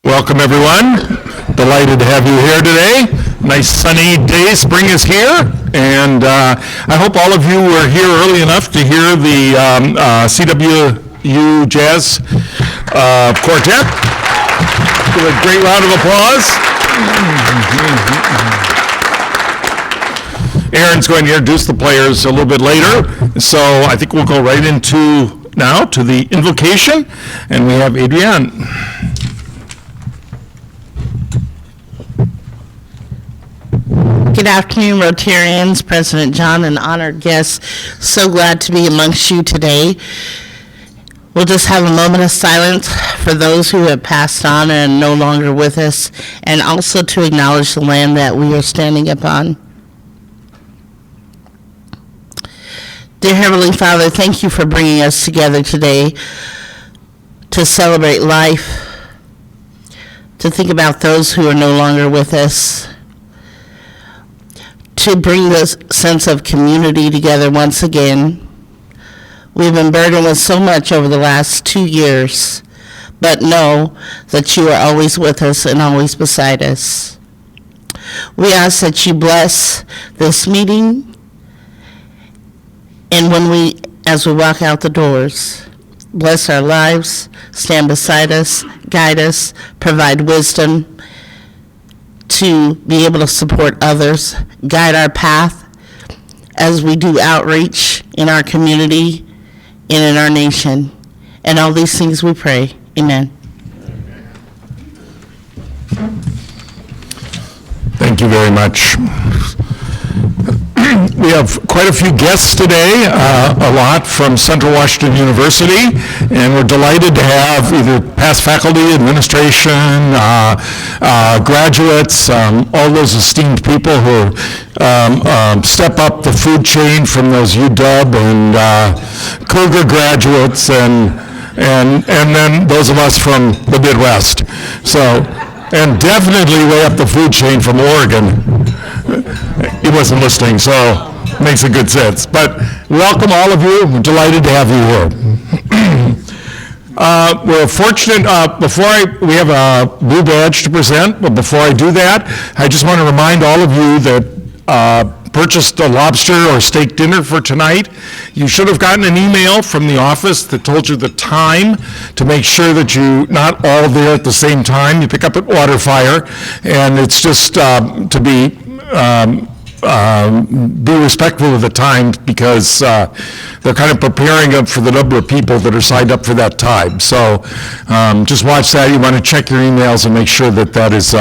Welcome, everyone. Delighted to have you here today. Nice sunny day. Spring is here, and I hope all of you were here early enough to hear the CWU Jazz Quartet. Give a great round of applause. Aaron's going to introduce the players a little bit later, so I think we'll go right into now to the invocation, and we have Adrienne. Good afternoon, Rotarians, President John, and honored guests. So glad to be amongst you today. We'll just have a moment of silence for those who have passed on and are no longer with us, and also to acknowledge the land that we are standing upon. Dear Heavenly Father, thank you for bringing us together today to celebrate life, to think about those who are no longer with us, to bring this sense of community together once again. We've been burdened with so much over the last 2 years, but know that you are always with us and always beside us. We ask that you bless this meeting, and as we walk out the doors, bless our lives, stand beside us, guide us, provide wisdom to be able to support others, guide our path as we do outreach in our community and in our nation. And all these things we pray. Amen. Thank you very much. We have quite a few guests today, a lot from Central Washington University, and we're delighted to have either past faculty, administration, graduates, all those esteemed people who step up the food chain from those UW and Cougar graduates, and then those of us from the Midwest. So, and definitely way up the food chain from Oregon. He wasn't listening, so makes a good sense. But welcome all of you. We're delighted to have you here. We're fortunate, we have a blue badge to present, but before I do that, I just want to remind all of you that purchased a lobster or steak dinner for tonight. You should have gotten an email from the office that told you the time to make sure that you're not all there at the same time. You pick up at Waterfire, and it's just to be respectful of the time, because they're kind of preparing up for the number of people that are signed up for that time. So just watch that. You want to check your emails and make sure that that is,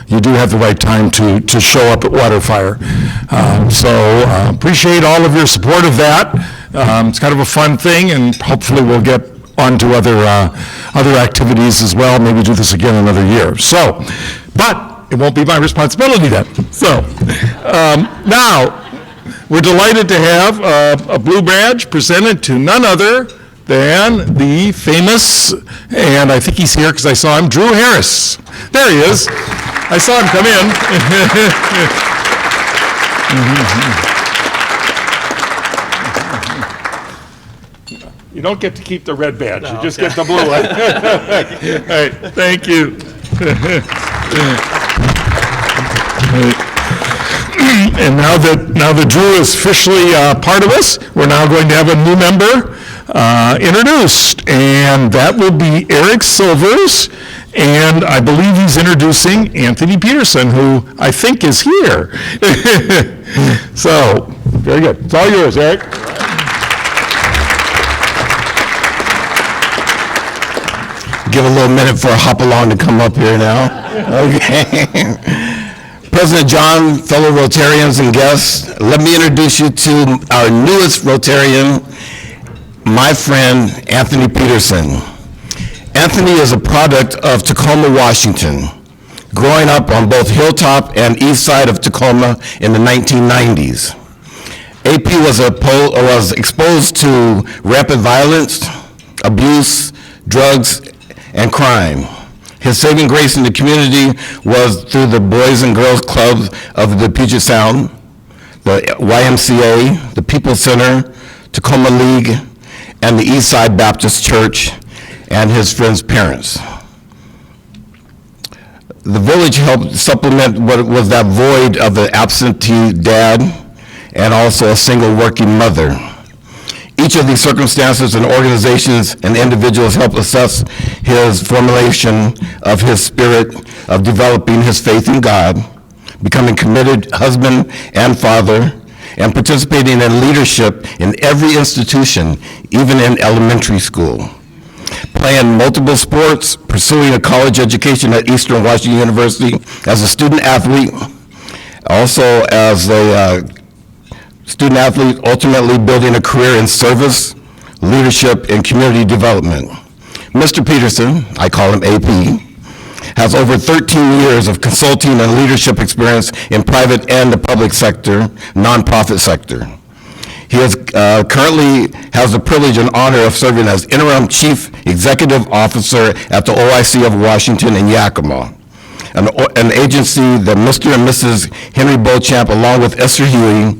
you do have the right time to show up at Waterfire. So appreciate all of your support of that. It's kind of a fun thing, and hopefully we'll get on to other activities as well. Maybe do this again another year. So, but it won't be my responsibility then. So now we're delighted to have a blue badge presented to none other than the famous, and I think he's here because I saw him, Drew Harris. There he is. I saw him come in. You don't get to keep the red badge. You just get the blue one. All right, thank you. And now that Drew is officially part of us, we're now going to have a new member introduced, and that will be Eric Silvers, and I believe he's introducing Anthony Peterson, who I think is here. So, very good. It's all yours, Eric. Give a little minute for a hop along to come up here now. Okay. President John, fellow Rotarians and guests, let me introduce you to our newest Rotarian, my friend, Anthony Peterson. Anthony is a product of Tacoma, Washington, growing up on both Hilltop and east side of Tacoma in the 1990s. AP was exposed to rampant violence, abuse, drugs, and crime. His saving grace in the community was through the Boys and Girls Clubs of the Puget Sound, the YMCA, the People Center, Tacoma League, and the Eastside Baptist Church, and his friends' parents. the village helped supplement what was that void of an absentee dad and also a single working mother. Each of these circumstances and organizations and individuals helped assess his formulation of his spirit of developing his faith in God, becoming committed husband and father, and participating in leadership in every institution, even in elementary school. Playing multiple sports, pursuing a college education at Eastern Washington University as a student athlete, also as a student athlete, ultimately building a career in service, leadership, and community development. Mr. Peterson, I call him AP, has over 13 years of consulting and leadership experience in private and the public sector, nonprofit sector. He is, currently has the privilege and honor of serving as interim chief executive officer at the OIC of Washington in Yakima, an agency that Mr. and Mrs. Henry Beauchamp, along with Esther Huey,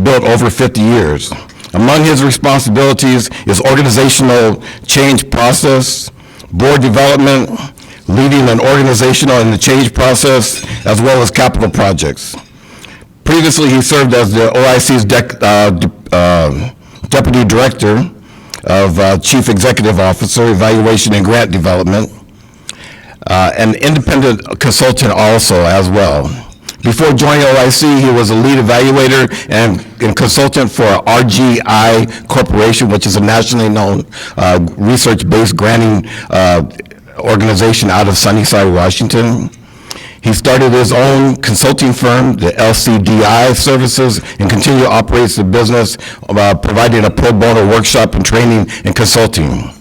built over 50 years. Among his responsibilities is organizational change process, board development, leading an organizational in the change process, as well as capital projects. Previously, he served as the OIC's Deputy Director of Chief Executive Officer, Evaluation and Grant Development, an independent consultant also as well. Before joining OIC, he was a lead evaluator and consultant for RGI Corporation, which is a nationally known research-based granting organization out of Sunnyside, Washington. He started his own consulting firm, the LCDI Services, and continued to operate the business, providing a pro bono workshop and training and consulting.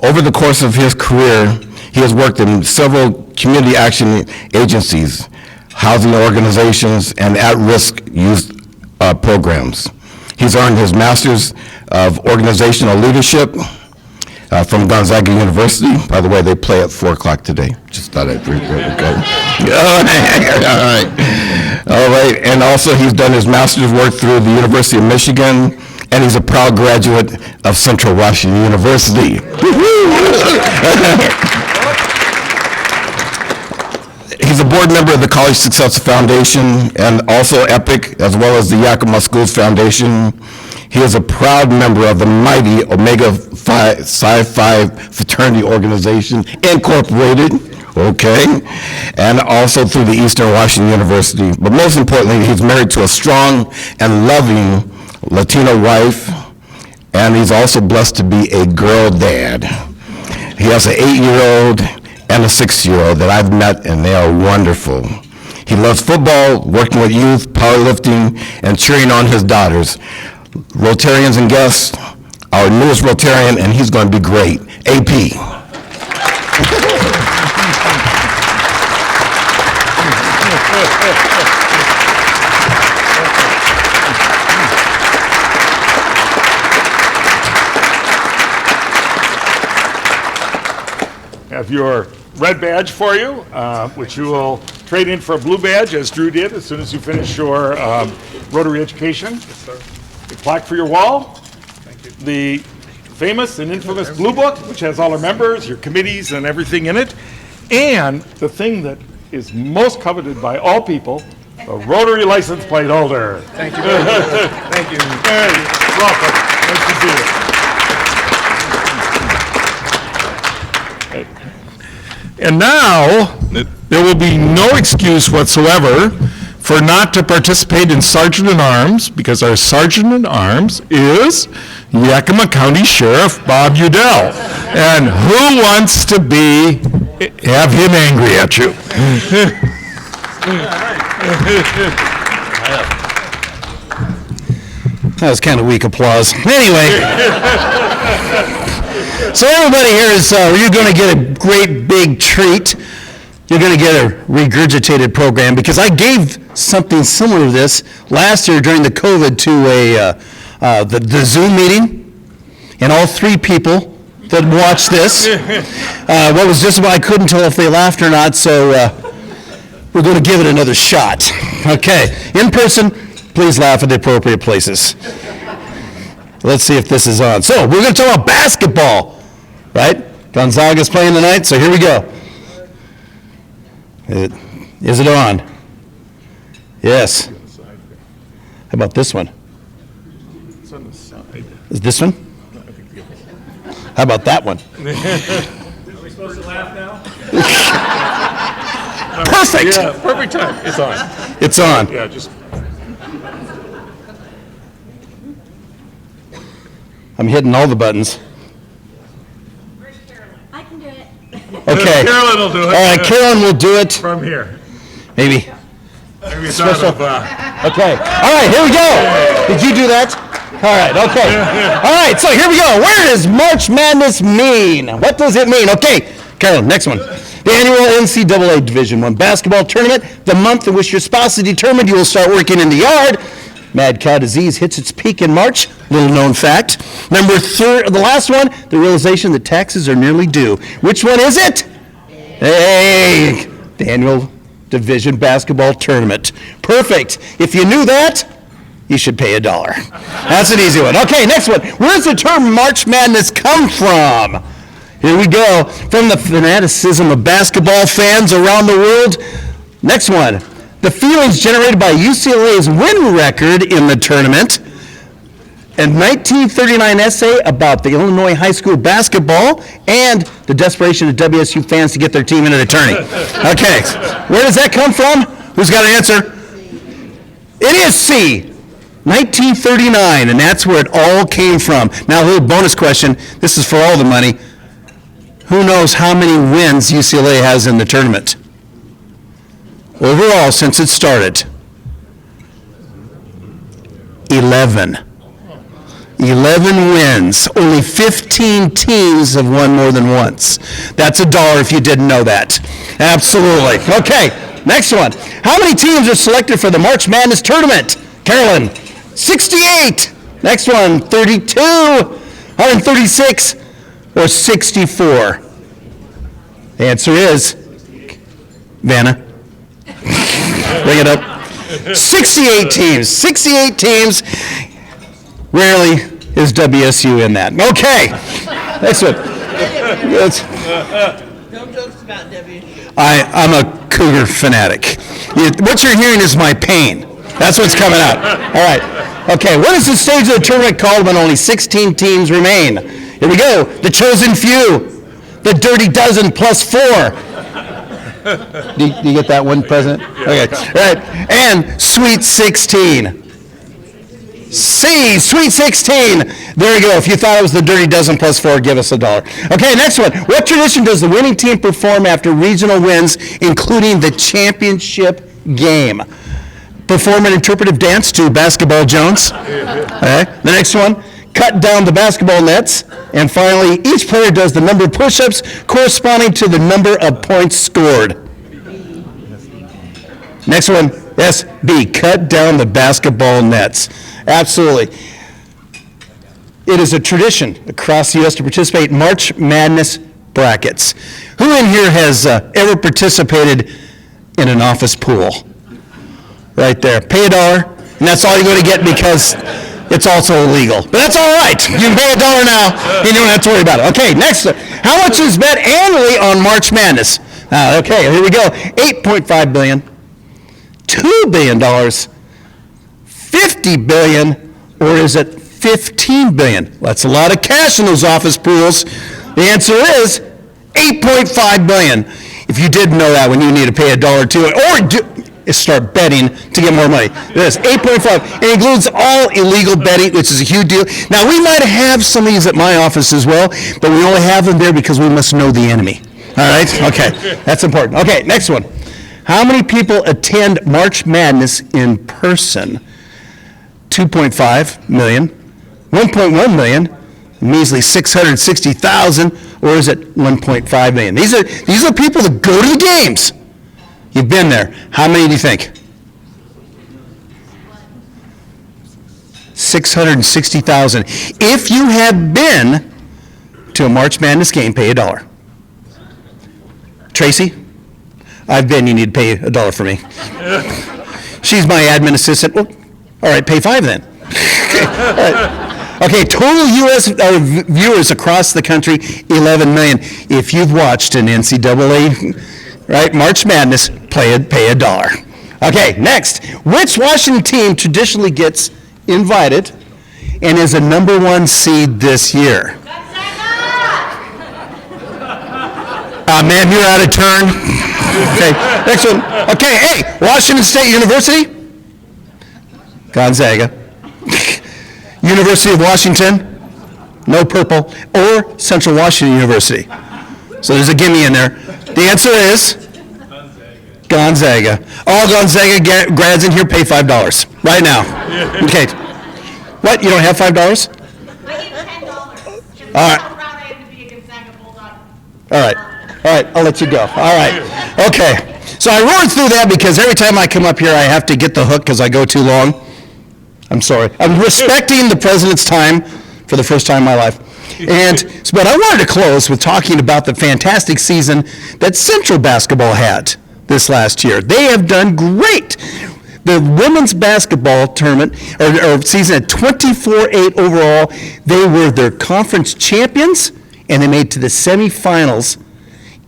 Over the course of his career, he has worked in several community action agencies, housing organizations, and at-risk youth programs. He's earned his Master's of Organizational Leadership from Gonzaga University. By the way, they play at 4 o'clock today. Just thought I'd bring that, okay? All right, and also he's done his master's work through the University of Michigan, and he's a proud graduate of Central Washington University. He's a board member of the College Success Foundation and also EPIC, as well as the Yakima Schools Foundation. He is a proud member of the mighty Omega Psi Phi Fraternity Organization, Incorporated, okay, and also through the Eastern Washington University. But most importantly, he's married to a strong and loving Latino wife, and he's also blessed to be a girl dad. He has an 8-year-old and a 6-year-old that I've met, and they are wonderful. He loves football, working with youth, powerlifting, and cheering on his daughters. Rotarians and guests, our newest Rotarian, and he's going to be great, AP. Have your red badge for you, which you will trade in for a blue badge, as Drew did, as soon as you finish your Rotary education. Yes, sir. A plaque for your wall. Thank you. The famous and infamous Blue Book, which has all our members, your committees, and everything in it. And the thing that is most coveted by all people, a Rotary license plate holder. Thank you very much. Thank you. Hey, welcome. Nice to see you. And now, there will be no excuse whatsoever for not to participate in Sergeant-at-Arms, because our Sergeant-at-Arms is Yakima County Sheriff Bob Udell. And who wants to have him angry at you? That was kind of weak applause. Anyway, so everybody here is, you're going to get a great big treat. You're going to get a regurgitated program, because I gave something similar to this last year during the COVID to the Zoom meeting, and all 3 people that watched this, what was just about, I couldn't tell if they laughed or not, so we're going to give it another shot. Okay, in person, please laugh at the appropriate places. Let's see if this is on. So we're going to talk about basketball, right? Gonzaga's playing tonight, so here we go. Is it on? Yes. How about this one? It's on the side. Is this one? How about that one? Are we supposed to laugh now? Perfect. Yeah, perfect time. It's on. It's on. Yeah, just. I'm hitting all the buttons. I can do it. Okay. Carolyn will do it. All right, Carolyn will do it. From here. Maybe. Maybe it's out of, Okay. All right, here we go. Did you do that? All right, okay. All right, so here we go. Where does March Madness mean? What does it mean? Okay, Carolyn, next one. The annual NCAA Division I basketball tournament, the month in which your spouse is determined you will start working in the yard. Mad cow disease hits its peak in March, little known fact. Number three, the last one, the realization that taxes are nearly due. Which one is it? Hey, the annual Division basketball tournament. Perfect. If you knew that, you should pay $1. That's an easy one. Okay, next one. Where does the term March Madness come from? Here we go. From the fanaticism of basketball fans around the world. Next one. The feelings generated by UCLA's win record in the tournament. A 1939 essay about the Illinois high school basketball and the desperation of WSU fans to get their team into the tourney. Okay, where does that come from? Who's got an answer? It is C. 1939, and that's where it all came from. Now, a little bonus question. This is for all the money. Who knows how many wins UCLA has in the tournament? Overall, since it started, 11. 11 wins. Only 15 teams have won more than once. That's $1 if you didn't know that. Absolutely. Okay, next one. How many teams are selected for the March Madness tournament? Carolyn, 68. Next one, 32, 136, or 64? The answer is, Vanna, bring it up. 68 teams. 68 teams. Rarely is WSU in that. Okay. Next one. No jokes about WSU. I'm a Cougar fanatic. What you're hearing is my pain. That's what's coming out. All right. Okay, what is the stage of the tournament called when only 16 teams remain? Here we go. The chosen few. The dirty dozen plus 4. Do you get that one, President? Okay. All right. And Sweet 16. C, Sweet 16. There you go. If you thought it was the dirty dozen plus 4, give us $1. Okay, next one. What tradition does the winning team perform after regional wins, including the championship game? Perform an interpretive dance to Basketball Jones. Okay. The next one. Cut down the basketball nets. And finally, each player does the number of push-ups corresponding to the number of points scored. Next one, yes, B, cut down the basketball nets. Absolutely. It is a tradition across the U.S. to participate in March Madness brackets. Who in here has ever participated in an office pool? Right there. Pay $1, and that's all you're going to get because it's also illegal. But that's all right. You can pay $1 now. You don't have to worry about it. Okay, next. How much is bet annually on March Madness? Okay, here we go. $8.5 billion. $2 billion, $50 billion, or is it $15 billion? That's a lot of cash in those office pools. The answer is $8.5 billion. If you didn't know that one, you need to pay $1 to it, or start betting to get more money. This 8.5. It includes all illegal betting, which is a huge deal. Now, we might have some of these at my office as well, but we only have them there because we must know the enemy. All right? Okay, that's important. Okay, next one. How many people attend March Madness in person? 2.5 million, 1.1 million, a measly 660,000, or is it 1.5 million? These are people that go to the games. You've been there. How many do you think? 660,000. If you have been to a March Madness game, pay $1. Tracy? I've been, you need to pay $1 for me. She's my admin assistant. Well, all right, pay $5 then. Okay, total U.S. viewers across the country, 11 million. If you've watched an NCAA right? March Madness, pay $1. Okay, next. Which Washington team traditionally gets invited and is a number 1 seed this year? Man, you're out of turn. Okay, next one. Okay, hey, Washington State University? Gonzaga. University of Washington? No purple. Or Central Washington University? So there's a gimme in there. The answer is? Gonzaga. All Gonzaga grads in here pay $5 right now. Okay. What, you don't have $5? I get $10. All right. How proud I am to be a Gonzaga Bulldog. All right, I'll let you go. All right, okay. So I roared through that because every time I come up here, I have to get the hook because I go too long. I'm sorry. I'm respecting the president's time for the first time in my life. But I wanted to close with talking about the fantastic season that Central basketball had this last year. They have done great. The women's basketball tournament, or season at 24-8 overall, they were their conference champions, and they made to the semifinals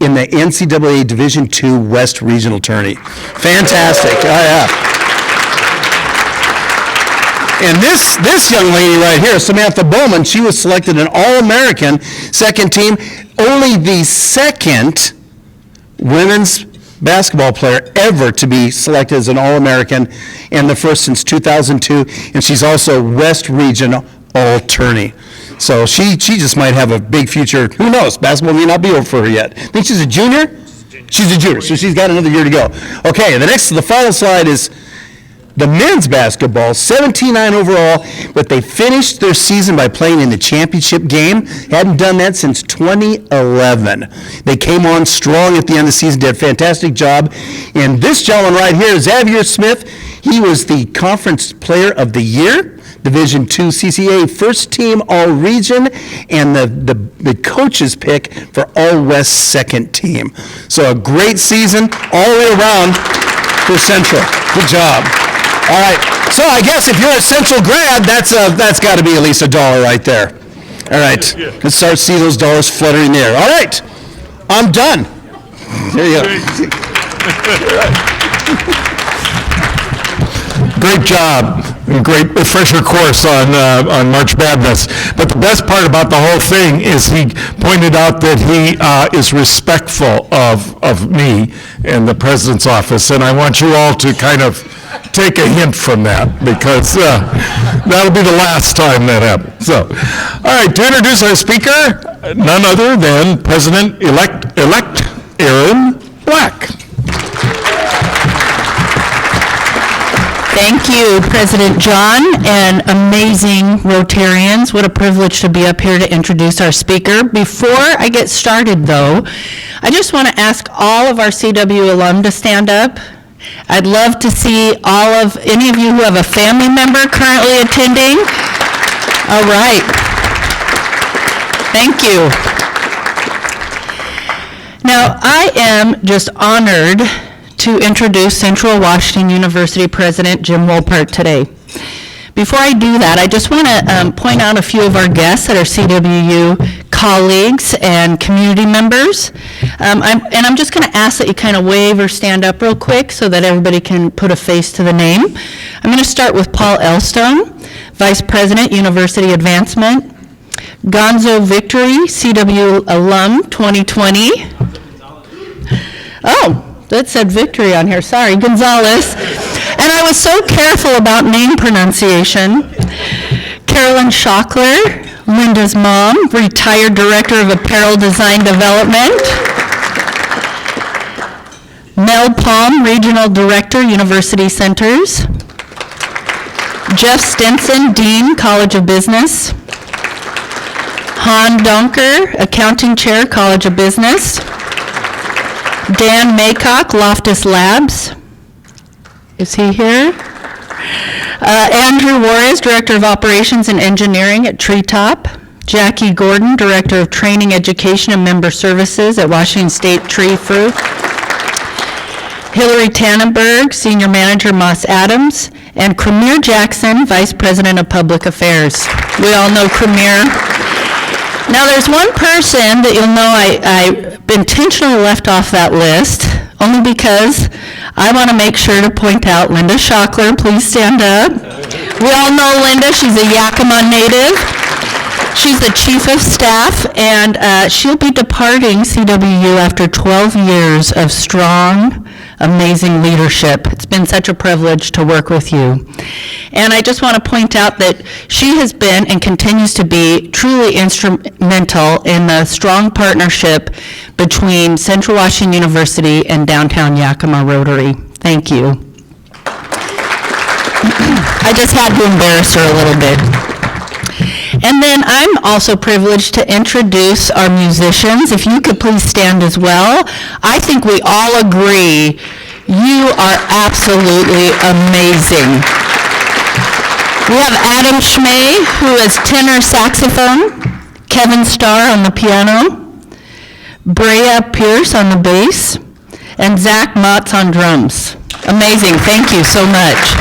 in the NCAA Division II West Regional Tourney. Fantastic. Oh, yeah. And this young lady right here, Samantha Bowman, she was selected an All-American second team, only the second women's basketball player ever to be selected as an All-American, and the first since 2002, and she's also West Region All-Tourney. So she just might have a big future. Who knows? Basketball may not be over for her yet. Think she's a junior? She's a junior, so she's got another year to go. Okay, the final slide is the men's basketball, 17-9 overall, but they finished their season by playing in the championship game. Hadn't done that since 2011. They came on strong at the end of the season, did a fantastic job. And this gentleman right here, Xavier Smith, he was the Conference Player of the Year, Division II CCA First Team All-Region, and the coach's pick for All-West Second Team. So a great season all the way around for Central. Good job. All right, so I guess if you're a Central grad, that's got to be at least $1 right there. All right, let's start to see those dollars fluttering there. All right, I'm done. There you go. Great job. Great refresher course on March Madness. But the best part about the whole thing is he pointed out that he is respectful of me and the president's office, and I want you all to kind of take a hint from that, because that'll be the last time that happens. So, all right, to introduce our speaker, none other than President-elect Aaron Black. Thank you, President John, and amazing Rotarians. What a privilege to be up here to introduce our speaker. Before I get started, though, I just want to ask all of our CW alum to stand up. I'd love to see any of you who have a family member currently attending. All right. Thank you. Now, I am just honored to introduce Central Washington University President Jim Wolpert today. Before I do that, I just want to point out a few of our guests that are CWU colleagues and community members. I'm just going to ask that you kind of wave or stand up real quick so that everybody can put a face to the name. I'm going to start with Paul Elstone, Vice President, University Advancement. Gonzo Victory, CW alum 2020. Oh, that said Victory on here, sorry, Gonzalez. And I was so careful about name pronunciation. Carolyn Schockler, Linda's mom, retired Director of Apparel Design Development. Mel Palm, Regional Director, University Centers. Jeff Stinson, Dean, College of Business. Han Donker, Accounting Chair, College of Business. Dan Maycock, Loftus Labs. Is he here? Andrew Juarez, Director of Operations and Engineering at Treetop. Jackie Gordon, Director of Training, Education, and Member Services at Washington State Tree Fruit. Hillary Tannenberg, Senior Manager, Moss Adams. And Cremere Jackson, Vice President of Public Affairs. We all know Cremere. Now, there's one person that you'll know I intentionally left off that list, only because I want to make sure to point out Linda Schockler. Please stand up. We all know Linda. She's a Yakima native. She's the chief of staff, and she'll be departing CWU after 12 years of strong, amazing leadership. It's been such a privilege to work with you. And I just want to point out that she has been and continues to be truly instrumental in the strong partnership between Central Washington University and downtown Yakima Rotary. Thank you. I just had to embarrass her a little bit. And then I'm also privileged to introduce our musicians. If you could please stand as well. I think we all agree you are absolutely amazing. We have Adam Schmay, who is tenor saxophone, Kevin Starr on the piano, Brea Pierce on the bass, and Zach Motz on drums. Amazing. Thank you so much.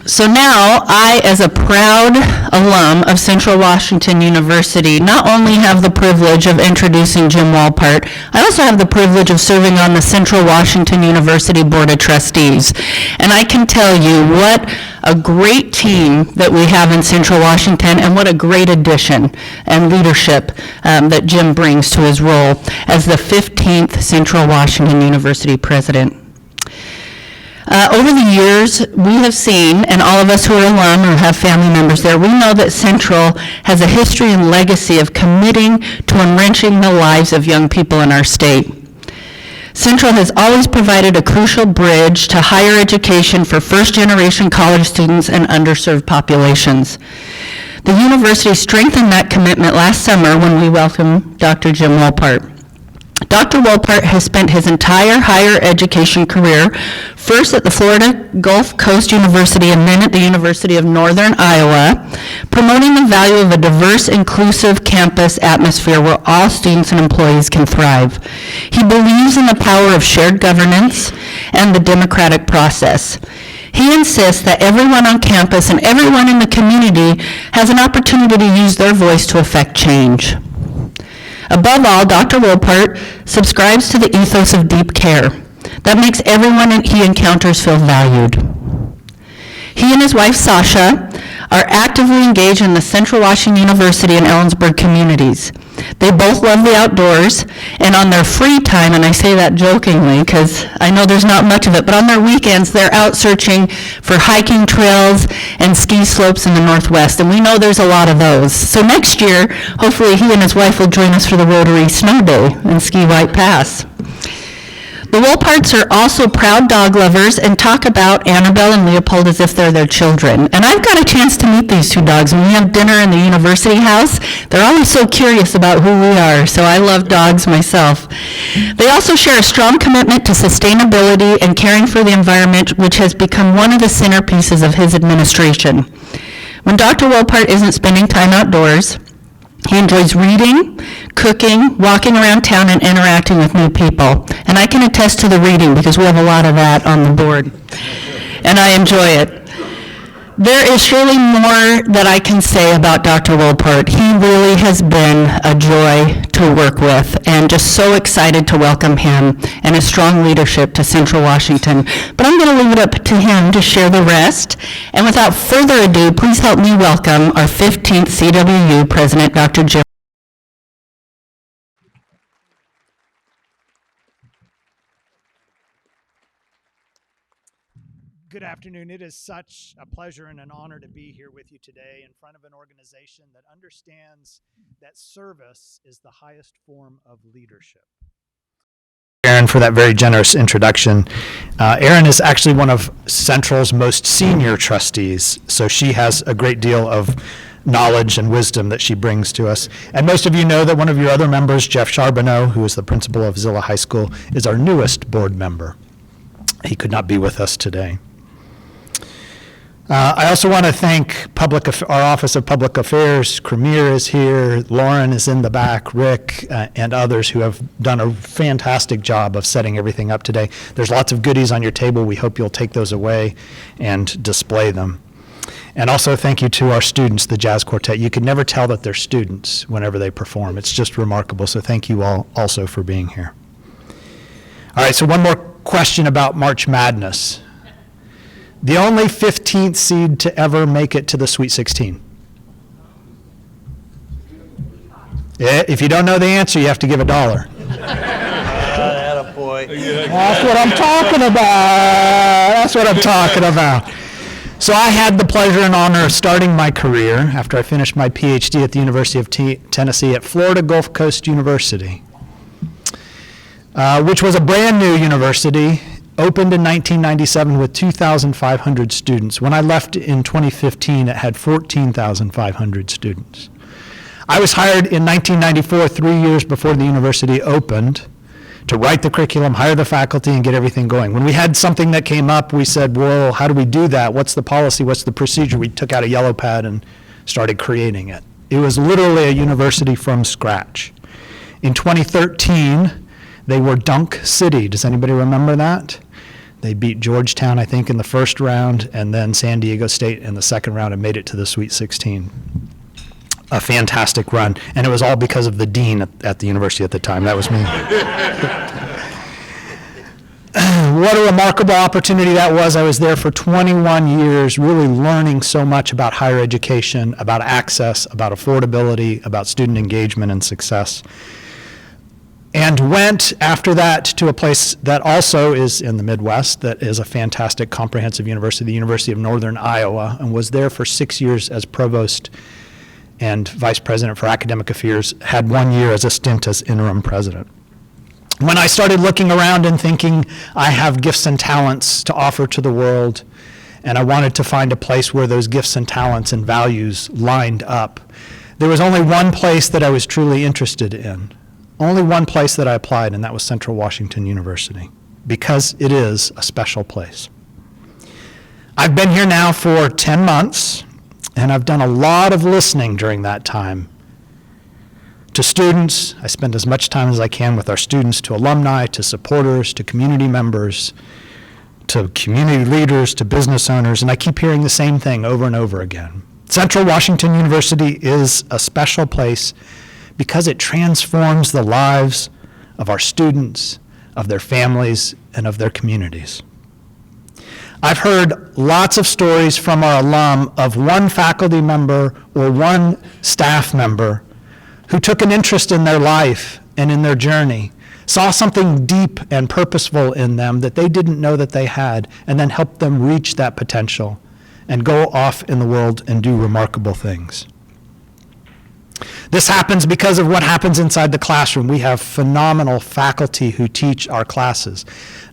So now, I, as a proud alum of Central Washington University, not only have the privilege of introducing Jim Wolpert, I also have the privilege of serving on the Central Washington University Board of Trustees. And I can tell you what a great team that we have in Central Washington, and what a great addition and leadership that Jim brings to his role as the 15th Central Washington University President. Over the years, we have seen, and all of us who are alum or have family members there, we know that Central has a history and legacy of committing to enriching the lives of young people in our state. Central has always provided a crucial bridge to higher education for first-generation college students and underserved populations. The university strengthened that commitment last summer when we welcomed Dr. Jim Wolpert. Dr. Wolpert has spent his entire higher education career, first at the Florida Gulf Coast University and then at the University of Northern Iowa, promoting the value of a diverse, inclusive campus atmosphere where all students and employees can thrive. He believes in the power of shared governance and the democratic process. He insists that everyone on campus and everyone in the community has an opportunity to use their voice to affect change. Above all, Dr. Wolpert subscribes to the ethos of deep care that makes everyone he encounters feel valued. He and his wife, Sasha, are actively engaged in the Central Washington University and Ellensburg communities. They both love the outdoors, and on their free time, and I say that jokingly because I know there's not much of it, but on their weekends, they're out searching for hiking trails and ski slopes in the Northwest, and we know there's a lot of those. So next year, hopefully he and his wife will join us for the Rotary Snow Day and ski White Pass. The Wolperts are also proud dog lovers and talk about Annabelle and Leopold as if they're their children. And I've got a chance to meet these two dogs. When we have dinner in the university house, they're always so curious about who we are, so I love dogs myself. They also share a strong commitment to sustainability and caring for the environment, which has become one of the centerpieces of his administration. When Dr. Wolpert isn't spending time outdoors, he enjoys reading, cooking, walking around town, and interacting with new people. And I can attest to the reading because we have a lot of that on the board. And I enjoy it. There is surely more that I can say about Dr. Wolpert. He really has been a joy to work with, and just so excited to welcome him and his strong leadership to Central Washington. But I'm going to leave it up to him to share the rest. And without further ado, please help me welcome our 15th CWU President, Dr. Jim. Good afternoon. It is such a pleasure and an honor to be here with you today in front of an organization that understands that service is the highest form of leadership. Erin, for that very generous introduction. Erin is actually one of Central's most senior trustees, so she has a great deal of knowledge and wisdom that she brings to us. And most of you know that one of your other members, Jeff Charbonneau, who is the principal of Zillah High School, is our newest board member. He could not be with us today. I also want to thank our Office of Public Affairs. Cremier is here, Lauren is in the back, Rick, and others who have done a fantastic job of setting everything up today. There's lots of goodies on your table. We hope you'll take those away and display them. And also thank you to our students, the Jazz Quartet. You can never tell that they're students whenever they perform. It's just remarkable. So thank you all also for being here. All right, so one more question about March Madness. The only 15th seed to ever make it to the Sweet 16. If you don't know the answer, you have to give $1. That's what I'm talking about. That's what I'm talking about. So I had the pleasure and honor of starting my career after I finished my PhD at the University of Tennessee at Florida Gulf Coast University, which was a brand new university, opened in 1997 with 2,500 students. When I left in 2015, it had 14,500 students. I was hired in 1994, 3 years before the university opened, to write the curriculum, hire the faculty, and get everything going. When we had something that came up, we said, well, how do we do that? What's the policy? What's the procedure? We took out a yellow pad and started creating it. It was literally a university from scratch. In 2013, they were Dunk City. Does anybody remember that? They beat Georgetown, I think, in the first round, and then San Diego State in the second round and made it to the Sweet 16. A fantastic run, and it was all because of the dean at the university at the time. That was me. What a remarkable opportunity that was. I was there for 21 years, really learning so much about higher education, about access, about affordability, about student engagement and success. And went after that to a place that also is in the Midwest, that is a fantastic comprehensive university, the University of Northern Iowa, and was there for 6 years as provost and vice president for academic affairs, had 1 year as a stint as interim president. When I started looking around and thinking, I have gifts and talents to offer to the world, and I wanted to find a place where those gifts and talents and values lined up, there was only one place that I was truly interested in. Only one place that I applied, and that was Central Washington University, because it is a special place. I've been here now for 10 months, and I've done a lot of listening during that time. To students, I spend as much time as I can with our students, to alumni, to supporters, to community members, to community leaders, to business owners, and I keep hearing the same thing over and over again. Central Washington University is a special place because it transforms the lives of our students, of their families, and of their communities. I've heard lots of stories from our alum of one faculty member or one staff member who took an interest in their life and in their journey, saw something deep and purposeful in them that they didn't know that they had, and then helped them reach that potential and go off in the world and do remarkable things. This happens because of what happens inside the classroom. We have phenomenal faculty who teach our classes.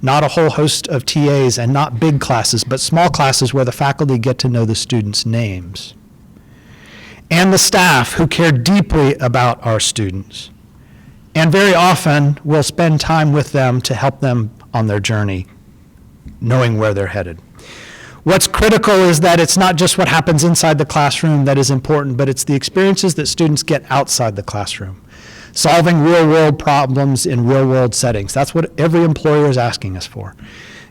Not a whole host of TAs, and not big classes, but small classes where the faculty get to know the students' names. And the staff who care deeply about our students. And very often we'll spend time with them to help them on their journey, knowing where they're headed. What's critical is that it's not just what happens inside the classroom that is important, but it's the experiences that students get outside the classroom, solving real-world problems in real-world settings. That's what every employer is asking us for.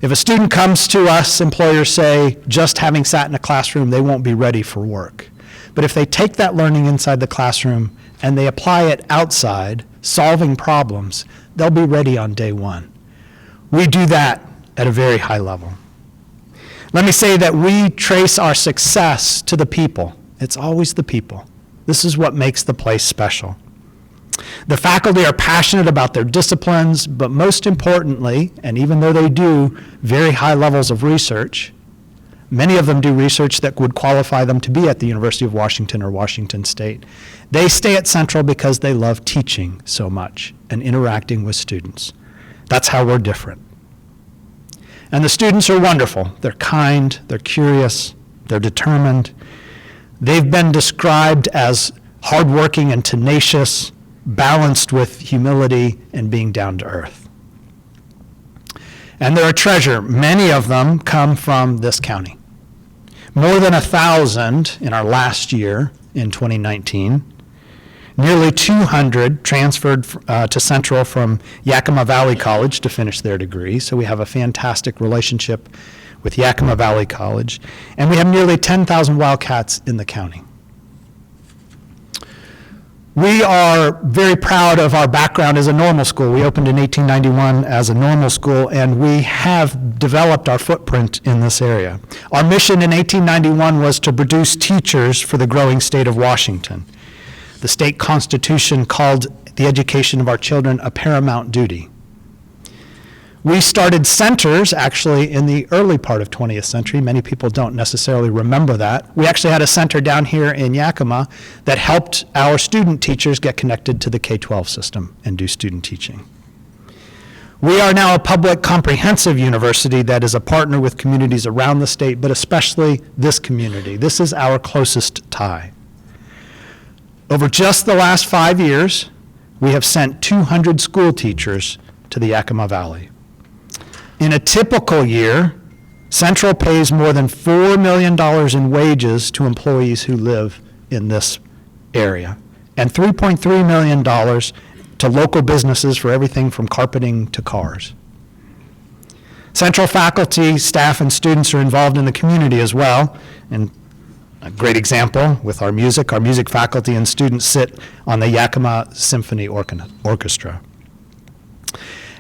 If a student comes to us, employers say, just having sat in a classroom, they won't be ready for work. But if they take that learning inside the classroom and they apply it outside, solving problems, they'll be ready on day one. We do that at a very high level. Let me say that we trace our success to the people. It's always the people. This is what makes the place special. The faculty are passionate about their disciplines, but most importantly, and even though they do very high levels of research, many of them do research that would qualify them to be at the University of Washington or Washington State. They stay at Central because they love teaching so much and interacting with students. That's how we're different. And the students are wonderful. They're kind, they're curious, they're determined. They've been described as hardworking and tenacious, balanced with humility and being down to earth. And they're a treasure. Many of them come from this county. More than 1,000 in our last year in 2019. Nearly 200 transferred to Central from Yakima Valley College to finish their degree. So we have a fantastic relationship with Yakima Valley College, and we have nearly 10,000 Wildcats in the county. We are very proud of our background as a normal school. We opened in 1891 as a normal school, and we have developed our footprint in this area. Our mission in 1891 was to produce teachers for the growing state of Washington. The state constitution called the education of our children a paramount duty. We started centers, actually, in the early part of 20th century. Many people don't necessarily remember that. We actually had a center down here in Yakima that helped our student teachers get connected to the K-12 system and do student teaching. We are now a public comprehensive university that is a partner with communities around the state, but especially this community. This is our closest tie. Over just the last 5 years, we have sent 200 school teachers to the Yakima Valley. In a typical year, Central pays more than $4 million in wages to employees who live in this area, and $3.3 million to local businesses for everything from carpeting to cars. Central faculty, staff, and students are involved in the community as well. And a great example with our music faculty and students sit on the Yakima Symphony Orchestra.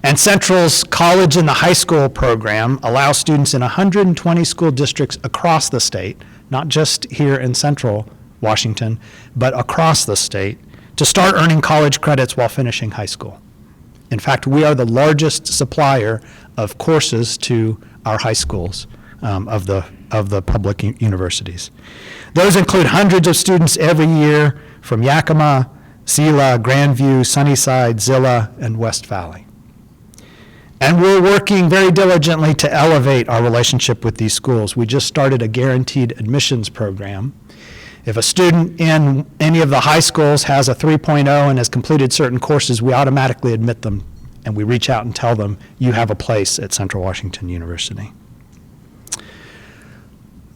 And Central's college and the high school program allows students in 120 school districts across the state, not just here in Central Washington, but across the state, to start earning college credits while finishing high school. In fact, we are the largest supplier of courses to our high schools of the public universities. Those include hundreds of students every year from Yakima, Selah, Grandview, Sunnyside, Zillah, and West Valley. And we're working very diligently to elevate our relationship with these schools. We just started a guaranteed admissions program. If a student in any of the high schools has a 3.0 and has completed certain courses, we automatically admit them, and we reach out and tell them, you have a place at Central Washington University.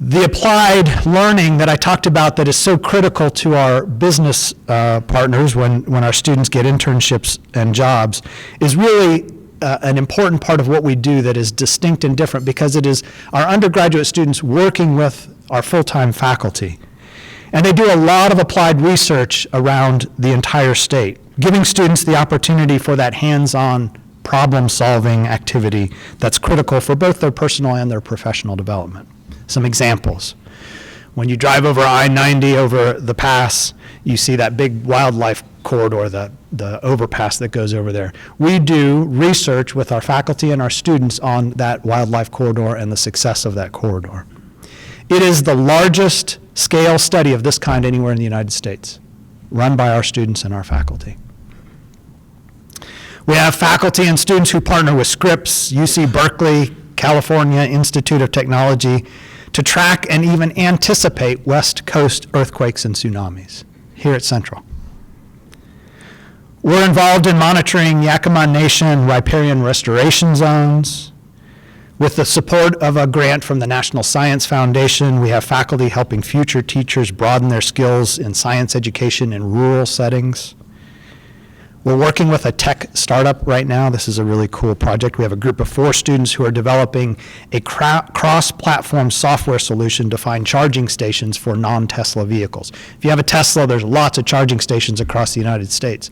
The applied learning that I talked about that is so critical to our business partners when our students get internships and jobs is really an important part of what we do that is distinct and different, because it is our undergraduate students working with our full-time faculty. And they do a lot of applied research around the entire state, giving students the opportunity for that hands-on problem-solving activity that's critical for both their personal and their professional development. Some examples. When you drive over I-90 over the pass, you see that big wildlife corridor, the overpass that goes over there. We do research with our faculty and our students on that wildlife corridor and the success of that corridor. It is the largest scale study of this kind anywhere in the United States, run by our students and our faculty. We have faculty and students who partner with Scripps, UC Berkeley, California Institute of Technology to track and even anticipate West Coast earthquakes and tsunamis here at Central. We're involved in monitoring Yakima Nation riparian restoration zones. With the support of a grant from the National Science Foundation, we have faculty helping future teachers broaden their skills in science education in rural settings. We're working with a tech startup right now. This is a really cool project. We have a group of 4 students who are developing a cross-platform software solution to find charging stations for non-Tesla vehicles. If you have a Tesla, there's lots of charging stations across the United States.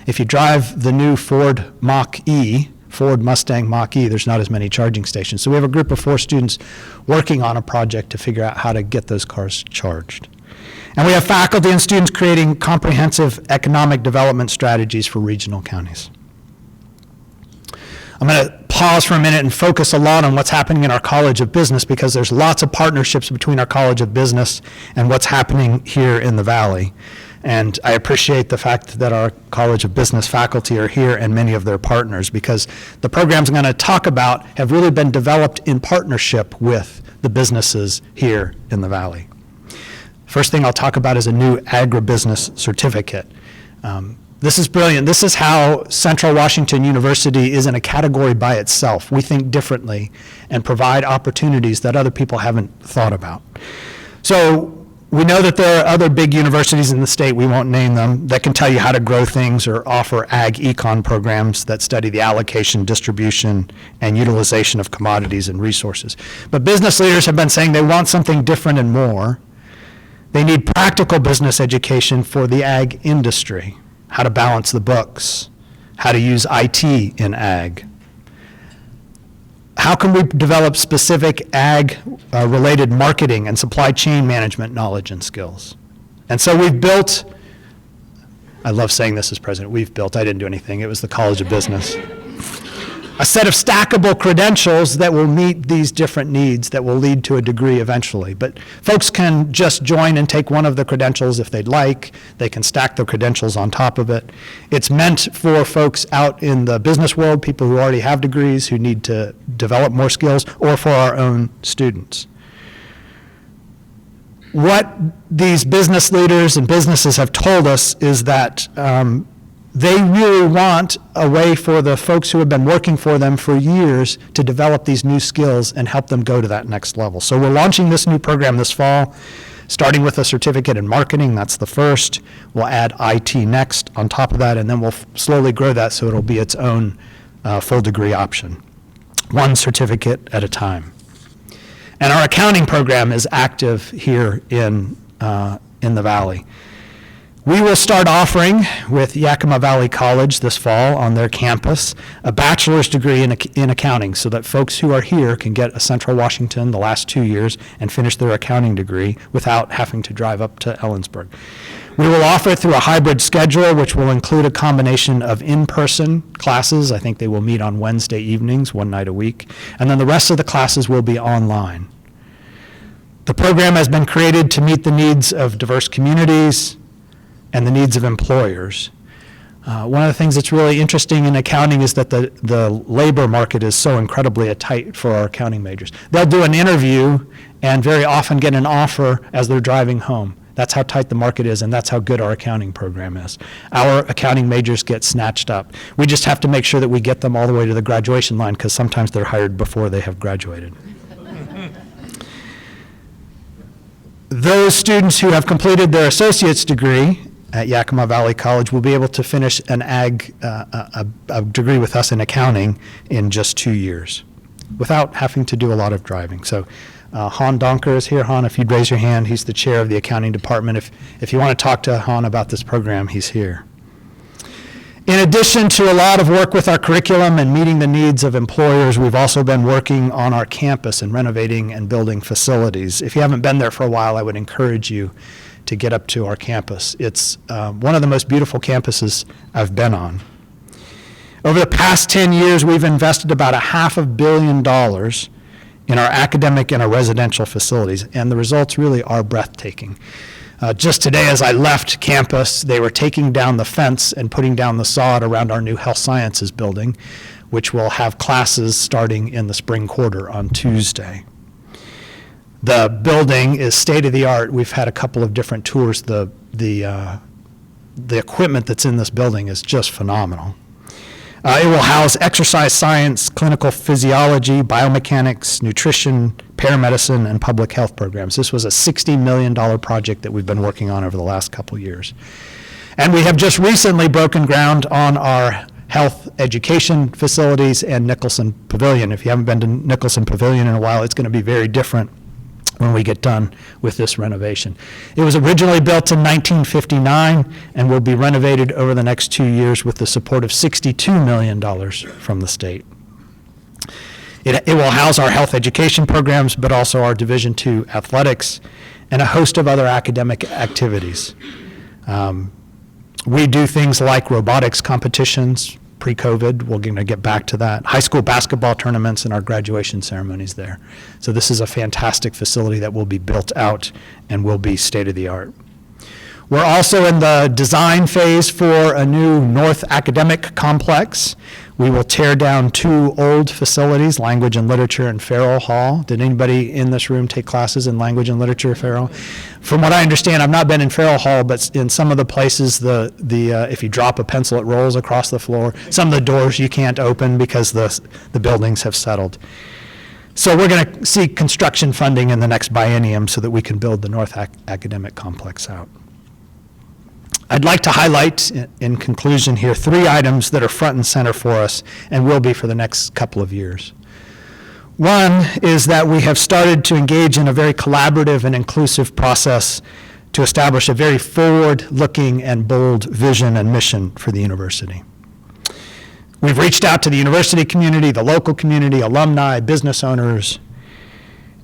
If you drive the new Ford Mustang Mach-E, there's not as many charging stations. So we have a group of 4 students working on a project to figure out how to get those cars charged. And we have faculty and students creating comprehensive economic development strategies for regional counties. I'm going to pause for a minute and focus a lot on what's happening in our College of Business, because there's lots of partnerships between our College of Business and what's happening here in the Valley. And I appreciate the fact that our College of Business faculty are here and many of their partners, because the programs I'm going to talk about have really been developed in partnership with the businesses here in the Valley. First thing I'll talk about is a new Agribusiness Certificate. This is brilliant. This is how Central Washington University is in a category by itself. We think differently and provide opportunities that other people haven't thought about. So We know that there are other big universities in the state, we won't name them, that can tell you how to grow things or offer ag econ programs that study the allocation, distribution, and utilization of commodities and resources. But business leaders have been saying they want something different and more. They need practical business education for the ag industry, how to balance the books, how to use IT in ag. How can we develop specific ag-related marketing and supply chain management knowledge and skills? And so we've built, I love saying this as president, we've built, I didn't do anything, it was the College of Business, a set of stackable credentials that will meet these different needs that will lead to a degree eventually. But folks can just join and take one of the credentials if they'd like. They can stack the credentials on top of it. It's meant for folks out in the business world, people who already have degrees, who need to develop more skills, or for our own students. What these business leaders and businesses have told us is that they really want a way for the folks who have been working for them for years to develop these new skills and help them go to that next level. So we're launching this new program this fall, starting with a certificate in marketing. That's the first. We'll add IT next on top of that, and then we'll slowly grow that so it'll be its own full degree option, one certificate at a time. And our accounting program is active here in the Valley. We will start offering with Yakima Valley College this fall on their campus a bachelor's degree in accounting so that folks who are here can get a Central Washington the last 2 years and finish their accounting degree without having to drive up to Ellensburg. We will offer it through a hybrid schedule, which will include a combination of in-person classes. I think they will meet on Wednesday evenings, one night a week, and then the rest of the classes will be online. The program has been created to meet the needs of diverse communities and the needs of employers. One of the things that's really interesting in accounting is that the labor market is so incredibly tight for our accounting majors. They'll do an interview and very often get an offer as they're driving home. That's how tight the market is, and that's how good our accounting program is. Our accounting majors get snatched up. We just have to make sure that we get them all the way to the graduation line, because sometimes they're hired before they have graduated. Those students who have completed their associate's degree at Yakima Valley College will be able to finish an a degree with us in accounting in just 2 years without having to do a lot of driving. So Han Donker is here. Han, if you'd raise your hand, he's the chair of the accounting department. If you want to talk to Han about this program, he's here. In addition to a lot of work with our curriculum and meeting the needs of employers, we've also been working on our campus and renovating and building facilities. If you haven't been there for a while, I would encourage you to get up to our campus. It's one of the most beautiful campuses I've been on. Over the past 10 years, we've invested about $500 million in our academic and our residential facilities, and the results really are breathtaking. Just today, as I left campus, they were taking down the fence and putting down the sod around our new health sciences building, which will have classes starting in the spring quarter on Tuesday. The building is state-of-the-art. We've had a couple of different tours. The equipment that's in this building is just phenomenal. It will house exercise science, clinical physiology, biomechanics, nutrition, paramedicine, and public health programs. This was a $60 million project that we've been working on over the last couple years. And we have just recently broken ground on our health education facilities and Nicholson Pavilion. If you haven't been to Nicholson Pavilion in a while, it's going to be very different when we get done with this renovation. It was originally built in 1959 and will be renovated over the next 2 years with the support of $62 million from the state. It will house our health education programs, but also our Division II athletics and a host of other academic activities. We do things like robotics competitions, pre-COVID, we're going to get back to that. High school basketball tournaments and our graduation ceremonies there. So this is a fantastic facility that will be built out and will be state-of-the-art. We're also in the design phase for a new North Academic Complex. We will tear down 2 old facilities, Language and Literature and Farrell Hall. Did anybody in this room take classes in Language and Literature at Farrell? From what I understand, I've not been in Farrell Hall, but in some of the places, if you drop a pencil, it rolls across the floor. Some of the doors you can't open because the buildings have settled. So we're going to seek construction funding in the next biennium so that we can build the North Academic Complex out. I'd like to highlight, in conclusion here, 3 items that are front and center for us and will be for the next couple of years. One is that we have started to engage in a very collaborative and inclusive process to establish a very forward-looking and bold vision and mission for the university. We've reached out to the university community, the local community, alumni, business owners,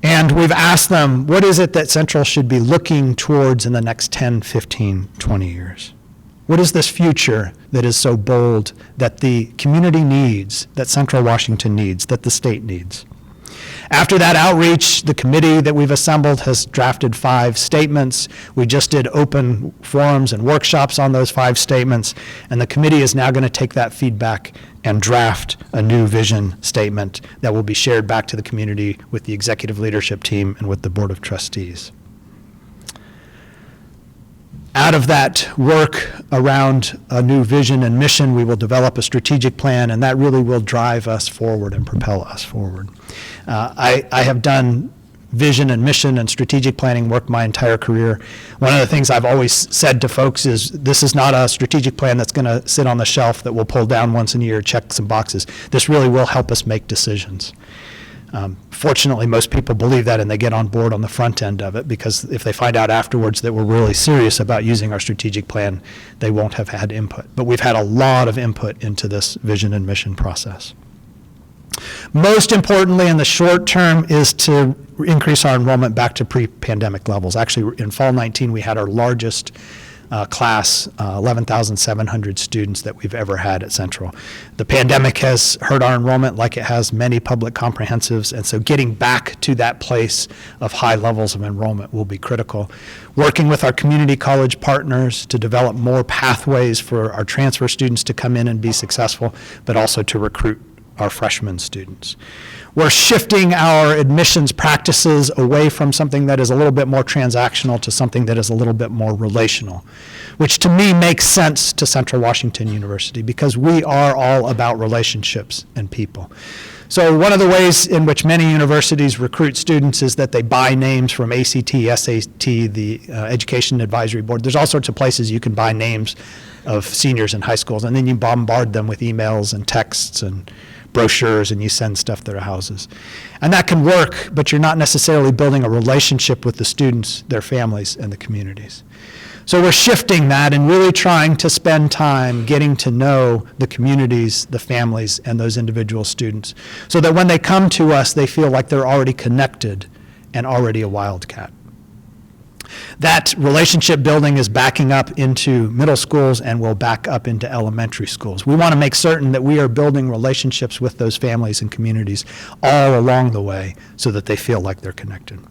and we've asked them, what is it that Central should be looking towards in the next 10, 15, 20 years? What is this future that is so bold that the community needs, that Central Washington needs, that the state needs? After that outreach, the committee that we've assembled has drafted 5 statements. We just did open forums and workshops on those 5 statements, and the committee is now going to take that feedback and draft a new vision statement that will be shared back to the community with the executive leadership team and with the Board of Trustees. Out of that work around a new vision and mission, we will develop a strategic plan, and that really will drive us forward and propel us forward. I have done vision and mission and strategic planning work my entire career. One of the things I've always said to folks is this is not a strategic plan that's going to sit on the shelf that we'll pull down once a year, check some boxes. This really will help us make decisions. Fortunately, most people believe that and they get on board on the front end of it, because if they find out afterwards that we're really serious about using our strategic plan, they won't have had input. But we've had a lot of input into this vision and mission process. Most importantly, in the short term, is to increase our enrollment back to pre-pandemic levels. Actually, in fall 19, we had our largest class, 11,700 students that we've ever had at Central. The pandemic has hurt our enrollment like it has many public comprehensives, and so getting back to that place of high levels of enrollment will be critical. Working with our community college partners to develop more pathways for our transfer students to come in and be successful, but also to recruit our freshman students. We're shifting our admissions practices away from something that is a little bit more transactional to something that is a little bit more relational, which to me makes sense to Central Washington University because we are all about relationships and people. So one of the ways in which many universities recruit students is that they buy names from ACT, SAT, the Education Advisory Board. There's all sorts of places you can buy names of seniors in high schools, and then you bombard them with emails and texts and brochures, and you send stuff to their houses. And that can work, but you're not necessarily building a relationship with the students, their families, and the communities. So we're shifting that and really trying to spend time getting to know the communities, the families, and those individual students, so that when they come to us, they feel like they're already connected and already a Wildcat. That relationship building is backing up into middle schools and will back up into elementary schools. We want to make certain that we are building relationships with those families and communities all along the way so that they feel like they're connected.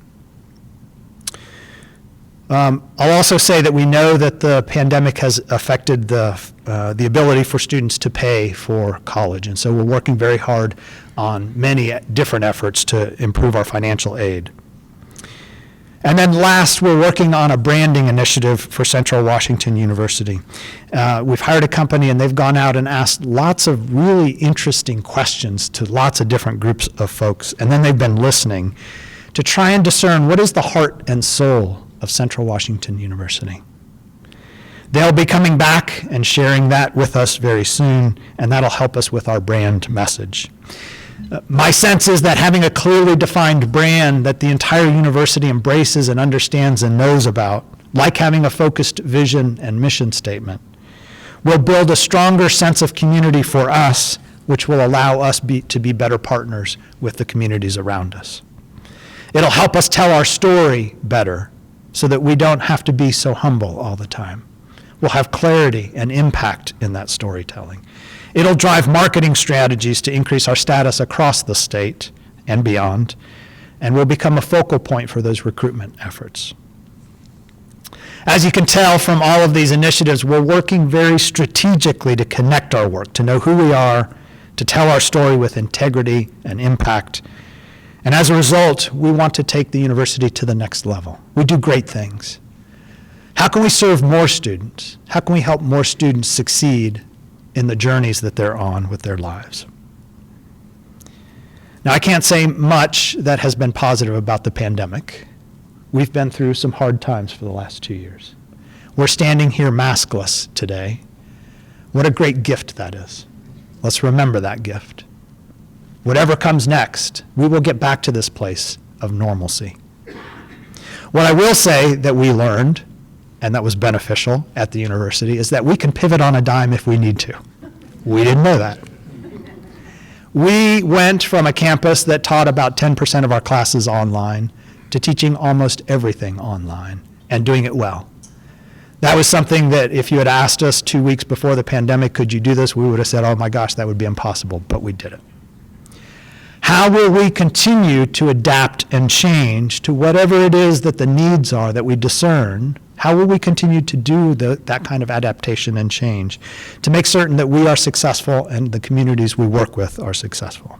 I'll also say that we know that the pandemic has affected the ability for students to pay for college, and so we're working very hard on many different efforts to improve our financial aid. And then last, we're working on a branding initiative for Central Washington University. We've hired a company, and they've gone out and asked lots of really interesting questions to lots of different groups of folks, and then they've been listening to try and discern what is the heart and soul of Central Washington University. They'll be coming back and sharing that with us very soon, and that'll help us with our brand message. My sense is that having a clearly defined brand that the entire university embraces and understands and knows about, like having a focused vision and mission statement, will build a stronger sense of community for us, which will allow us to be better partners with the communities around us. It'll help us tell our story better so that we don't have to be so humble all the time. We'll have clarity and impact in that storytelling. It'll drive marketing strategies to increase our status across the state and beyond, and will become a focal point for those recruitment efforts. As you can tell from all of these initiatives, we're working very strategically to connect our work, to know who we are, to tell our story with integrity and impact. And as a result, we want to take the university to the next level. We do great things. How can we serve more students? How can we help more students succeed in the journeys that they're on with their lives? Now, I can't say much that has been positive about the pandemic. We've been through some hard times for the last 2 years. We're standing here maskless today. What a great gift that is. Let's remember that gift. Whatever comes next, we will get back to this place of normalcy. What I will say that we learned, and that was beneficial at the university, is that we can pivot on a dime if we need to. We didn't know that. We went from a campus that taught about 10% of our classes online to teaching almost everything online and doing it well. That was something that if you had asked us 2 weeks before the pandemic, could you do this, we would have said, oh my gosh, that would be impossible, but we did it. How will we continue to adapt and change to whatever it is that the needs are that we discern? How will we continue to do that kind of adaptation and change to make certain that we are successful and the communities we work with are successful?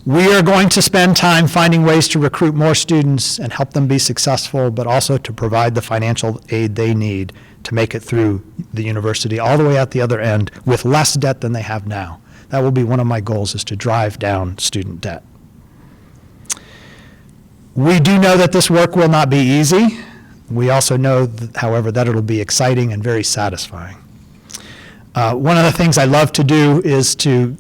We are going to spend time finding ways to recruit more students and help them be successful, but also to provide the financial aid they need to make it through the university all the way out the other end with less debt than they have now. That will be one of my goals, is to drive down student debt. We do know that this work will not be easy. We also know, however, that it'll be exciting and very satisfying. One of the things I love to do is to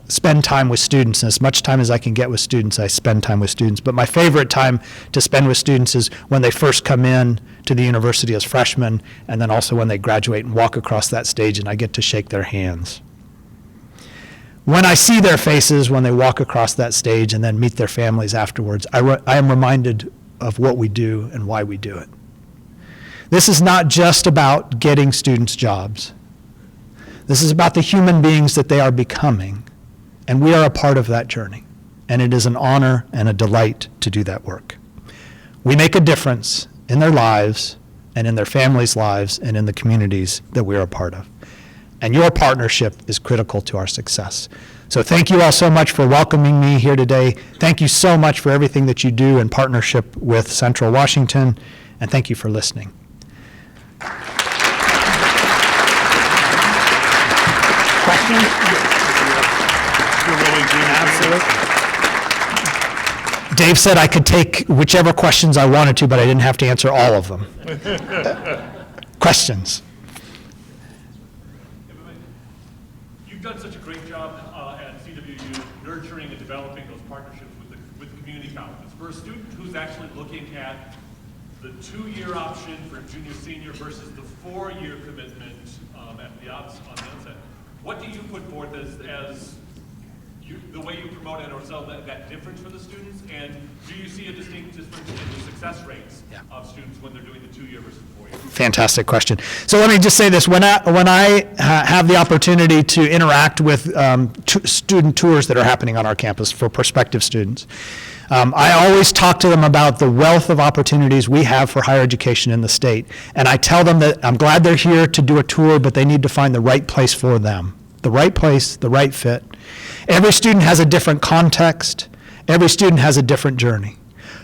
spend time with students. And as much time as I can get with students, I spend time with students. But my favorite time to spend with students is when they first come in to the university as freshmen, and then also when they graduate and walk across that stage and I get to shake their hands. When I see their faces when they walk across that stage and then meet their families afterwards, I am reminded of what we do and why we do it. This is not just about getting students jobs. This is about the human beings that they are becoming, and we are a part of that journey. And it is an honor and a delight to do that work. We make a difference in their lives and in their families' lives and in the communities that we are a part of. And your partnership is critical to our success. So thank you all so much for welcoming me here today. Thank you so much for everything that you do in partnership with Central Washington, and thank you for listening. Questions? Absolutely. Dave said I could take whichever questions I wanted to, but I didn't have to answer all of them. Questions? You've done such a great job at CWU nurturing and developing those partnerships with the community colleges. For a student who's actually looking at the 2-year option for junior senior versus the 4-year commitment at the on the outset, what do you put forth as the way you promote it, or sell that difference for the students? And do you see a distinct difference in the success rates of students when they're doing the 2-year versus 4-year? Fantastic question. So let me just say this. When I have the opportunity to interact with student tours that are happening on our campus for prospective students, I always talk to them about the wealth of opportunities we have for higher education in the state. And I tell them that I'm glad they're here to do a tour, but they need to find the right place for them. The right place, the right fit. Every student has a different context. Every student has a different journey.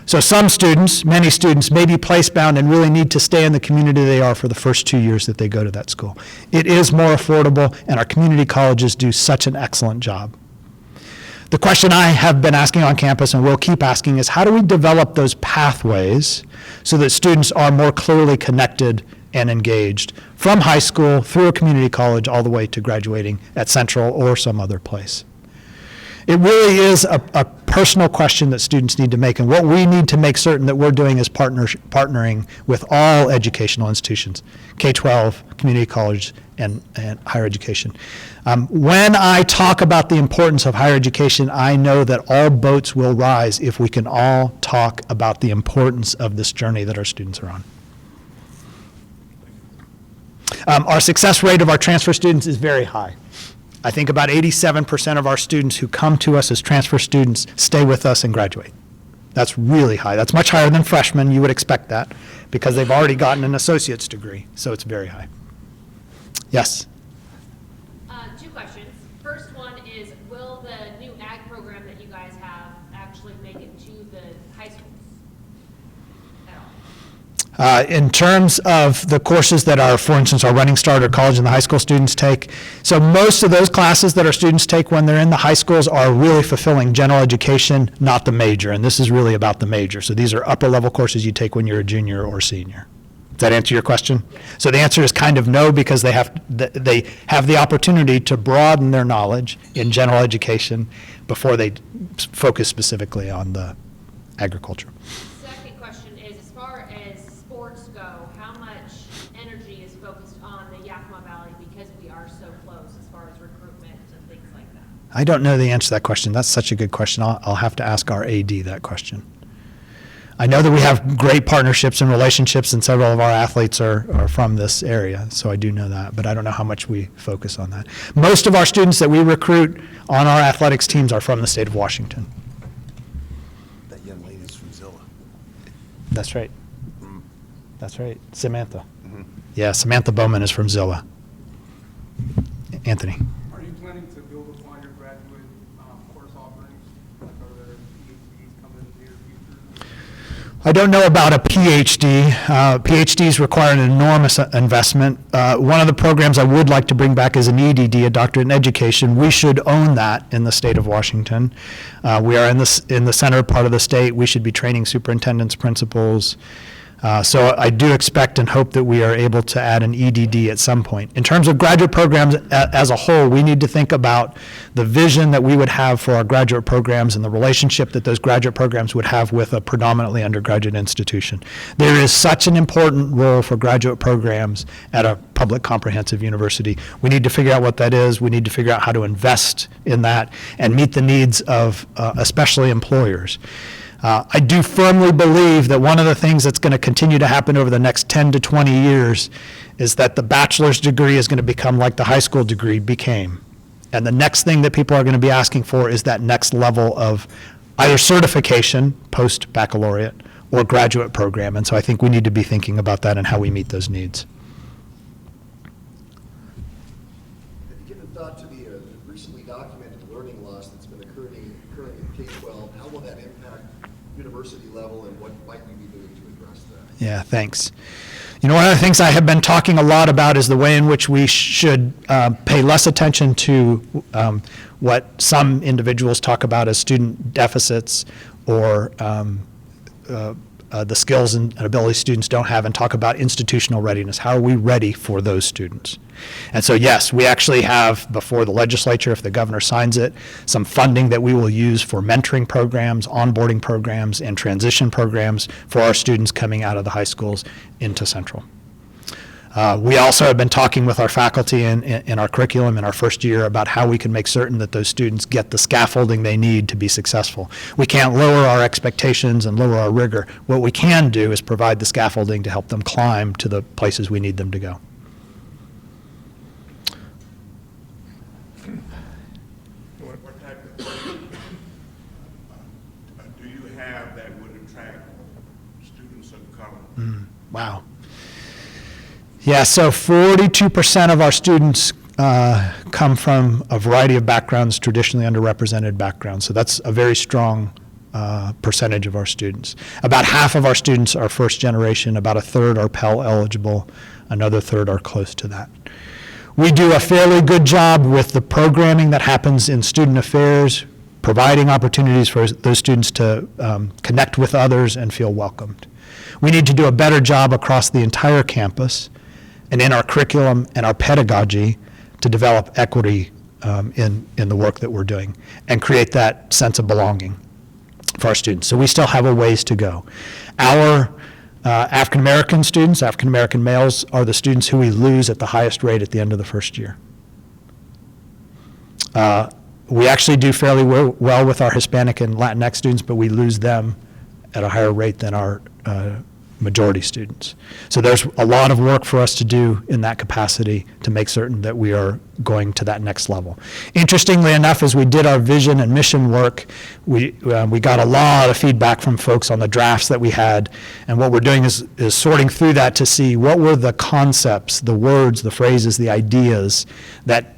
So some students, many students, may be place-bound and really need to stay in the community they are for the first 2 years that they go to that school. It is more affordable, and our community colleges do such an excellent job. The question I have been asking on campus and will keep asking is, how do we develop those pathways so that students are more clearly connected and engaged from high school through a community college all the way to graduating at Central or some other place? It really is a personal question that students need to make, and what we need to make certain that we're doing is partnering with all educational institutions, K-12, community college, and higher education. When I talk about the importance of higher education, I know that all boats will rise if we can all talk about the importance of this journey that our students are on. Our success rate of our transfer students is very high. I think about 87% of our students who come to us as transfer students stay with us and graduate. That's really high. That's much higher than freshmen. You would expect that because they've already gotten an associate's degree, so it's very high. Yes? 2 questions. First one is, will the new ag program that you guys have actually make it to the high schools at In terms of the courses that are, for instance, our Running Start or college and the high school students take, so most of those classes that our students take when they're in the high schools are really fulfilling general education, not the major, and this is really about the major. So these are upper level courses you take when you're a junior or senior. Does that answer your question? So the answer is kind of no, because they have the opportunity to broaden their knowledge in general education before they focus specifically on the agriculture. Second question is, as far as sports go, how much energy is focused on the Yakima Valley because we are so close as far as recruitment and things like that? I don't know the answer to that question. That's such a good question. I'll have to ask our AD that question. I know that we have great partnerships and relationships, and several of our athletes are from this area, so I do know that, but I don't know how much we focus on that. Most of our students that we recruit on our athletics teams are from the state of Washington. That young lady's from Zilla. That's right. That's right. Samantha. Yeah, Samantha Bowman is from Zilla. Anthony. Are you planning to build upon your graduate course offerings? Like, are there PhDs coming in the near future? I don't know about a PhD. PhDs require an enormous investment. One of the programs I would like to bring back is an EDD, a doctorate in education. We should own that in the state of Washington. We are in the center part of the state. We should be training superintendents, principals. So I do expect and hope that we are able to add an EDD at some point. In terms of graduate programs as a whole, we need to think about the vision that we would have for our graduate programs and the relationship that those graduate programs would have with a predominantly undergraduate institution. There is such an important role for graduate programs at a public comprehensive university. We need to figure out what that is. We need to figure out how to invest in that and meet the needs of especially employers. I do firmly believe that one of the things that's going to continue to happen over the next 10 to 20 years is that the bachelor's degree is going to become like the high school degree became. And the next thing that people are going to be asking for is that next level of either certification, post-baccalaureate, or graduate program. And so I think we need to be thinking about that and how we meet those needs. Have you given thought to the recently documented learning loss that's been occurring in K-12? How will that impact university level, and what might we be doing to address that? Yeah, thanks. You know, one of the things I have been talking a lot about is the way in which we should pay less attention to what some individuals talk about as student deficits or the skills and abilities students don't have, and talk about institutional readiness. How are we ready for those students? And so, yes, we actually have, before the legislature, if the governor signs it, some funding that we will use for mentoring programs, onboarding programs, and transition programs for our students coming out of the high schools into Central. We also have been talking with our faculty in our curriculum in our first year about how we can make certain that those students get the scaffolding they need to be successful. We can't lower our expectations and lower our rigor. What we can do is provide the scaffolding to help them climb to the places we need them to go. What type of do you have that would attract students of color? Wow. Yeah, so 42% of our students come from a variety of backgrounds, traditionally underrepresented backgrounds. So that's a very strong percentage of our students. About half of our students are first generation, about a third are Pell eligible, another third are close to that. We do a fairly good job with the programming that happens in student affairs, providing opportunities for those students to connect with others and feel welcomed. We need to do a better job across the entire campus and in our curriculum and our pedagogy to develop equity in the work that we're doing and create that sense of belonging for our students. So we still have a ways to go. Our African-American students, African-American males, are the students who we lose at the highest rate at the end of the first year. We actually do fairly well with our Hispanic and Latinx students, but we lose them at a higher rate than our majority students. So there's a lot of work for us to do in that capacity to make certain that we are going to that next level. Interestingly enough, as we did our vision and mission work, we got a lot of feedback from folks on the drafts that we had, and what we're doing is sorting through that to see what were the concepts, the words, the phrases, the ideas that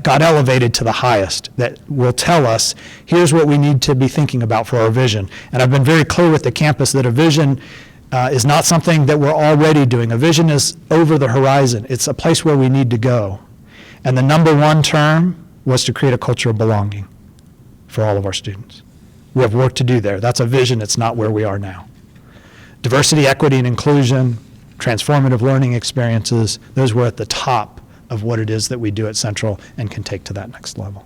got elevated to the highest, that will tell us, here's what we need to be thinking about for our vision. And I've been very clear with the campus that a vision is not something that we're already doing. A vision is over the horizon. It's a place where we need to go. And the number one term was to create a culture of belonging for all of our students. We have work to do there. That's a vision. It's not where we are now. Diversity, equity, and inclusion, transformative learning experiences, those were at the top of what it is that we do at Central and can take to that next level.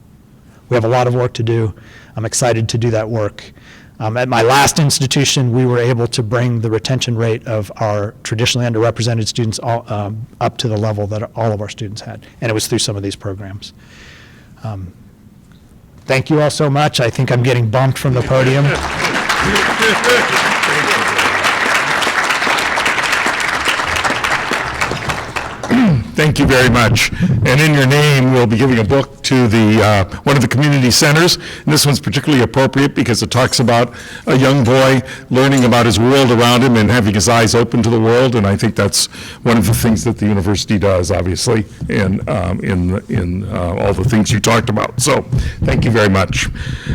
We have a lot of work to do. I'm excited to do that work. At my last institution, we were able to bring the retention rate of our traditionally underrepresented students up to the level that all of our students had, and it was through some of these programs. Thank you all so much. I think I'm getting bumped from the podium. Thank you very much. And in your name, we'll be giving a book to the one of the community centers. And this one's particularly appropriate because it talks about a young boy learning about his world around him and having his eyes open to the world. And I think that's one of the things that the university does, obviously, in all the things you talked about. So thank you very much.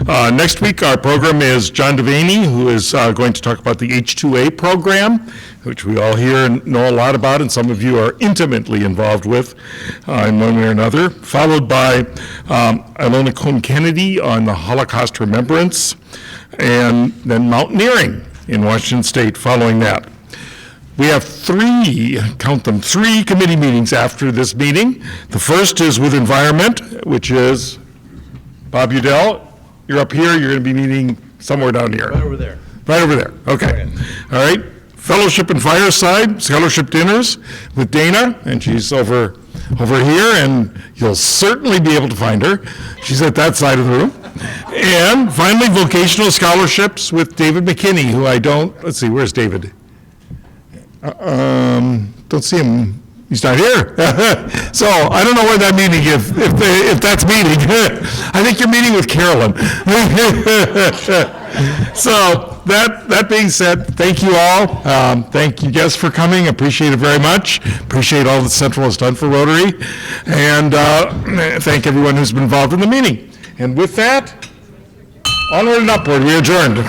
Next week, our program is John Devaney, who is going to talk about the H-2A program, which we all hear and know a lot about, and some of you are intimately involved with in one way or another, followed by Ilona Cohn-Kennedy on the Holocaust remembrance, and then mountaineering in Washington State following that. We have three committee meetings after this meeting. The first is with Environment, which is Bob Udell. You're up here, you're going to be meeting somewhere down here. Right over there. Right over there, okay. All right. Fellowship and Fireside, Scholarship Dinners with Dana, and she's over here, and you'll certainly be able to find her. She's at that side of the room. And finally, Vocational Scholarships with David McKinney, who let's see, where's David? Don't see him. He's not here. So I don't know where that meeting, if that's meeting. I think you're meeting with Carolyn. So that being said, thank you all. Thank you guests for coming. Appreciate it very much. Appreciate all that Central has done for Rotary. And thank everyone who's been involved in the meeting. And with that, onward and upward, we adjourned.